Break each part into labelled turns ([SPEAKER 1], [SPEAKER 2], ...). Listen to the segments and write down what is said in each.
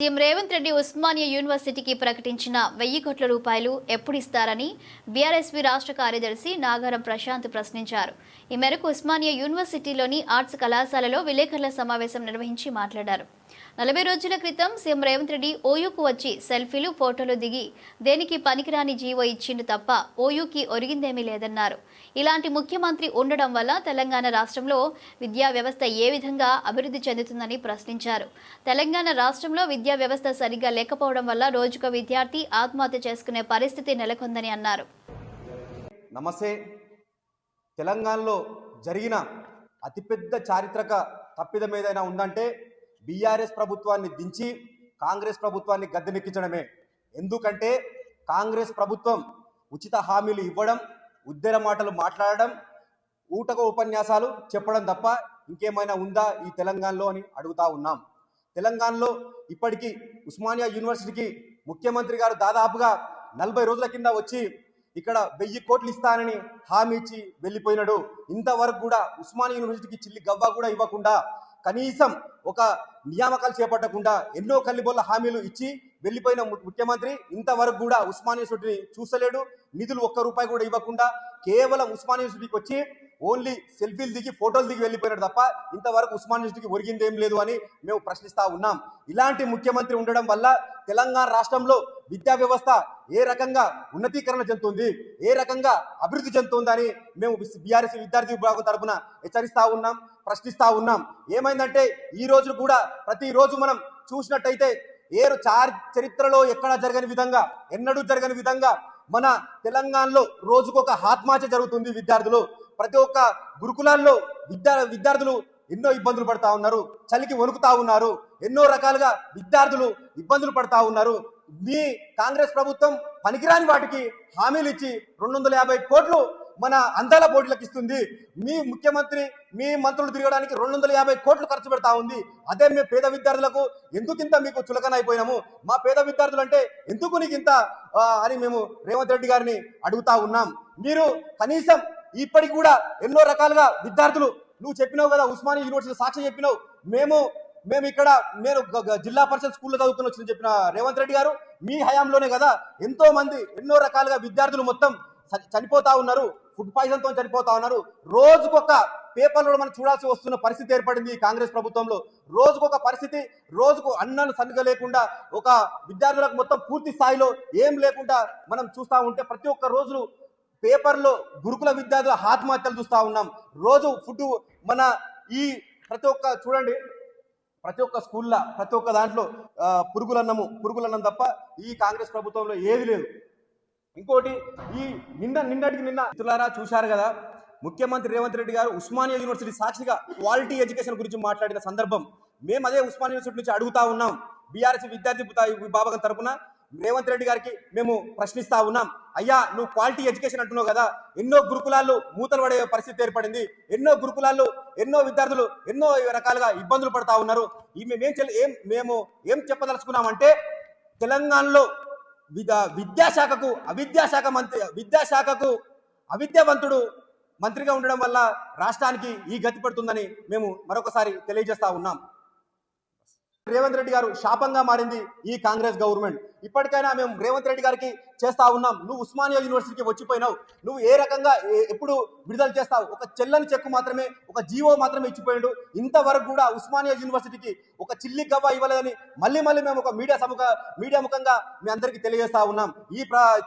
[SPEAKER 1] CM Revanth Reddy Osmania యూనివర్సిటీకి ప్రకటించిన 1000 కోట్ల రూపాయలు ఎప్పుడు ఇస్తారని బీఆర్ఎస్పీ రాష్ట్ర కార్యదర్శి నాగారం ప్రశాంత్ ప్రశ్నించారు. ఈ మేరకు ఉస్మానియా యూనివర్సిటీలోని ఆర్ట్స్ కళాశాలలో విలేకరుల సమావేశం నిర్వహించి మాట్లాడారు. 40 రోజుల క్రితం సీఎం రేవంత్ రెడ్డి ఓయూకు వచ్చి సెల్ఫీలు, ఫోటోలు దిగి దేనికి పనికిరాని జీవో ఇచ్చిండు తప్ప ఓయూకి ఒరిగిందేమీ లేదన్నారు. ఇలాంటి ముఖ్యమంత్రి ఉండడం వల్ల తెలంగాణ రాష్ట్రంలో విద్యా వ్యవస్థ ఏ విధంగా అభివృద్ధి చెందుతుందని ప్రశ్నించారు. తెలంగాణ రాష్ట్రంలో విద్యా వ్యవస్థ సరిగ్గా లేకపోవడం వల్ల రోజుకో విద్యార్థి ఆత్మహత్య చేసుకునే పరిస్థితి నెలకొందని అన్నారు.
[SPEAKER 2] నమస్తే. తెలంగాణలో జరిగిన అతిపెద్ద చారిత్రక తప్పిదం ఏదైనా ఉందంటే బీఆర్ఎస్ ప్రభుత్వాన్ని దించి కాంగ్రెస్ ప్రభుత్వాన్ని గద్దెనెక్కించడమే. ఎందుకంటే కాంగ్రెస్ ప్రభుత్వం ఉచిత హామీలు ఇవ్వడం, ఉద్దెర మాటలు మాట్లాడడం, ఊటక ఉపన్యాసాలు చెప్పడం తప్ప ఇంకేమైనా ఉందా ఈ తెలంగాణలో అని అడుగుతా ఉన్నాం. తెలంగాణలో ఇప్పటికీ ఉస్మానియా యూనివర్సిటీకి ముఖ్యమంత్రి గారు దాదాపుగా 40 రోజుల కింద వచ్చి ఇక్కడ 1000 కోట్లు ఇస్తానని హామీ ఇచ్చి వెళ్ళిపోయినాడు. ఇంతవరకు కూడా ఉస్మానియా యూనివర్సిటీకి చిల్లి గవ్వ కూడా ఇవ్వకుండా, కనీసం ఒక నియామకాలు చేపట్టకుండా ఎన్నో కల్లిబొల్ల హామీలు ఇచ్చి వెళ్ళిపోయిన ముఖ్యమంత్రి ఇంతవరకు కూడా ఉస్మానియా యూనివర్సిటీని చూసలేడు. నిధులు ఒక్క రూపాయి కూడా ఇవ్వకుండా కేవలం ఉస్మానియా యూనివర్సిటీకి వచ్చి ఓన్లీ సెల్ఫీలు దిగి ఫోటోలు దిగి వెళ్ళిపోయినాడు తప్ప ఇంతవరకు ఉస్మానియా యూనివర్సిటీకి ఒరిగిందేం లేదు అని మేము ప్రశ్నిస్తా ఉన్నాం. ఇలాంటి ముఖ్యమంత్రి ఉండడం వల్ల తెలంగాణ రాష్ట్రంలో విద్యా వ్యవస్థ ఏ రకంగా ఉన్నతీకరణ చెందుతుంది, ఏ రకంగా అభివృద్ధి చెందుతుందని మేము బీఆర్ఎస్ విద్యార్థి విభాగం తరఫున హెచ్చరిస్తా ఉన్నాం, ప్రశ్నిస్తా ఉన్నాం. ఏమైందంటే ఈ రోజు కూడా ప్రతిరోజు మనం చూసినట్టయితే చరిత్రలో ఎక్కడా జరగని విధంగా, ఎన్నడూ జరగని విధంగా మన తెలంగాణలో రోజుకొక ఆత్మహత్య జరుగుతుంది. విద్యార్థులు ప్రతి ఒక్క గురుకులాల్లో విద్యార్థులు ఎన్నో ఇబ్బందులు పడతా ఉన్నారు, చలికి వణుకుతా ఉన్నారు, ఎన్నో రకాలుగా విద్యార్థులు ఇబ్బందులు పడతా ఉన్నారు. మీ కాంగ్రెస్ ప్రభుత్వం పనికిరాని వాటికి హామీలు ఇచ్చి 250 కోట్లు మన అందాల పోటీలకు ఇస్తుంది. మీ ముఖ్యమంత్రి, మీ మంత్రులు తిరగడానికి 250 కోట్లు ఖర్చు పెడతా ఉంది. అదే మేము పేద విద్యార్థులకు ఎందుకింత మీకు చులకన అయిపోయినాము, మా పేద విద్యార్థులు అంటే ఎందుకు నీకు ఇంత అని మేము రేవంత్ రెడ్డి గారిని అడుగుతా ఉన్నాం. మీరు కనీసం ఇప్పటికి కూడా ఎన్నో రకాలుగా విద్యార్థులు, నువ్వు చెప్పినావు కదా ఉస్మానియా యూనివర్సిటీ సాక్షి చెప్పినావు, మేము ఇక్కడ నేను జిల్లా పరిషత్ స్కూల్లో చదువుకుని వచ్చిన చెప్పిన రేవంత్ రెడ్డి గారు మీ హయాంలోనే కదా ఎంతో మంది ఎన్నో రకాలుగా విద్యార్థులు మొత్తం చనిపోతా ఉన్నారు, ఫుడ్ పాయిజన్ తో చనిపోతా ఉన్నారు. రోజుకొక పేపర్లో మనం చూడాల్సి వస్తున్న పరిస్థితి ఏర్పడింది కాంగ్రెస్ ప్రభుత్వంలో. రోజుకొక పరిస్థితి, రోజుకు అన్నాలు సరిగా లేకుండా ఒక విద్యార్థులకు మొత్తం పూర్తి స్థాయిలో ఏం లేకుండా మనం చూస్తూ ఉంటే ప్రతి ఒక్క రోజు పేపర్లో గురుకుల విద్యార్థుల ఆత్మహత్యలు చూస్తూ ఉన్నాం. రోజు ఫుడ్ మన ఈ ప్రతి ఒక్క చూడండి, ప్రతి ఒక్క స్కూల్లో ప్రతి ఒక్క దాంట్లో పురుగులన్నం తప్ప ఈ కాంగ్రెస్ ప్రభుత్వంలో ఏది లేదు. ఇంకోటి ఈ నిన్నటికి నిన్న మిత్రులారా చూశారు కదా, ముఖ్యమంత్రి రేవంత్ రెడ్డి గారు ఉస్మానియా యూనివర్సిటీ సాక్షిగా క్వాలిటీ ఎడ్యుకేషన్ గురించి మాట్లాడిన సందర్భం మేము అదే ఉస్మానియా యూనివర్సిటీ నుంచి అడుగుతా ఉన్నాం. బీఆర్ఎస్ విద్యార్థి విభాగం తరఫున రేవంత్ రెడ్డి గారికి మేము ప్రశ్నిస్తా ఉన్నాం. అయ్యా, నువ్వు క్వాలిటీ ఎడ్యుకేషన్ అంటున్నావు కదా, ఎన్నో గురుకులాల్లో మూతలు పడే పరిస్థితి ఏర్పడింది, ఎన్నో గురుకులాల్లో ఎన్నో విద్యార్థులు ఎన్నో రకాలుగా ఇబ్బందులు పడతా ఉన్నారు. మేము ఏం చెప్పదలుచుకున్నామంటే తెలంగాణలో విద్యాశాఖకు అవిద్యావంతుడు మంత్రిగా ఉండడం వల్ల రాష్ట్రానికి ఈ గతి పడుతుందని మేము మరొకసారి తెలియజేస్తా ఉన్నాం. రేవంత్ రెడ్డి గారు శాపంగా మారింది ఈ కాంగ్రెస్ గవర్నమెంట్. ఇప్పటికైనా మేము రేవంత్ రెడ్డి గారికి చేస్తా ఉన్నాం, నువ్వు ఉస్మానియా యూనివర్సిటీకి వచ్చిపోయినావు, నువ్వు ఏ రకంగా ఎప్పుడు విడుదల చేస్తావు? ఒక చెల్లని చెక్కు మాత్రమే, ఒక జీవో మాత్రమే ఇచ్చిపోయాడు. ఇంతవరకు కూడా ఉస్మానియా యూనివర్సిటీకి ఒక చిల్లి గవ్వ ఇవ్వలేదని మళ్ళీ మేము ఒక మీడియా ముఖంగా మీ అందరికీ తెలియజేస్తా ఉన్నాం, ఈ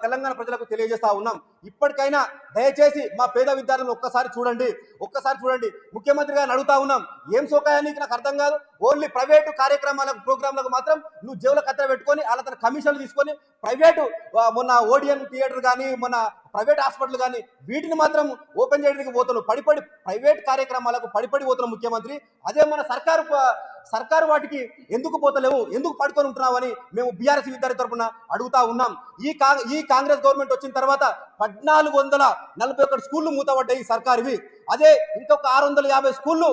[SPEAKER 2] తెలంగాణ ప్రజలకు తెలియజేస్తా ఉన్నాం. ఇప్పటికైనా దయచేసి మా పేద విద్యార్థులను ఒక్కసారి చూడండి. ముఖ్యమంత్రి గారిని అడుగుతా ఉన్నాం, ఏం సోకాయానికి నాకు అర్థం కాదు. ఓన్లీ ప్రైవేటు ప్రోగ్రాంలకు మాత్రం నువ్వు జేబులో కత్తెర పెట్టుకొని వాళ్ళ తన కమిషన్లు తీసుకొని ప్రైవేటు మొన్న ఓడియన్ థియేటర్ కానీ మన ప్రైవేట్ హాస్పిటల్ కానీ వీటిని మాత్రం ఓపెన్ చేయడానికి పోతున్నావు. ప్రైవేట్ కార్యక్రమాలకు పడిపడి పోతున్న ముఖ్యమంత్రి, అదే మన సర్కారు వాటికి ఎందుకు పోతలేవు, ఎందుకు పడుకొని ఉంటున్నావు అని మేము బీఆర్ఎస్ విద్యార్థి తరఫున అడుగుతా ఉన్నాం. ఈ కాంగ్రెస్ గవర్నమెంట్ వచ్చిన తర్వాత 1441 స్కూళ్లు మూతపడ్డాయి సర్కారువి. అదే ఇంకొక 650 స్కూళ్లు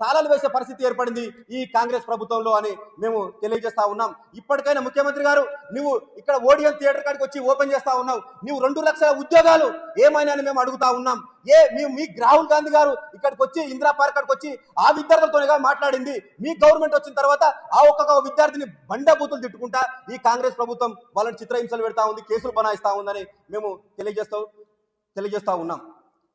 [SPEAKER 2] తాళాలు వేసే పరిస్థితి ఏర్పడింది ఈ కాంగ్రెస్ ప్రభుత్వంలో అని మేము తెలియజేస్తా ఉన్నాం. ఇప్పటికైనా ముఖ్యమంత్రి గారు, నువ్వు ఇక్కడ ఓడియన్ థియేటర్ కాడికి వచ్చి ఓపెన్ చేస్తా ఉన్నావు, నువ్వు 2 లక్షల ఉద్యోగాలు ఏమైనా అని మేము అడుగుతా ఉన్నాం. మీ రాహుల్ గాంధీ గారు ఇక్కడికి వచ్చి ఇందిరా పార్క్ కాడికి వచ్చి ఆ విద్యార్థులతోనే మాట్లాడింది. మీ గవర్నమెంట్ వచ్చిన తర్వాత ఆ ఒక్కొక్క విద్యార్థిని బండబూతులు తిట్టుకుంటా ఈ కాంగ్రెస్ ప్రభుత్వం వాళ్ళని చిత్రహింసలు పెడతా ఉంది, కేసులు బనాయిస్తా ఉందని మేము తెలియజేస్తా ఉన్నాం.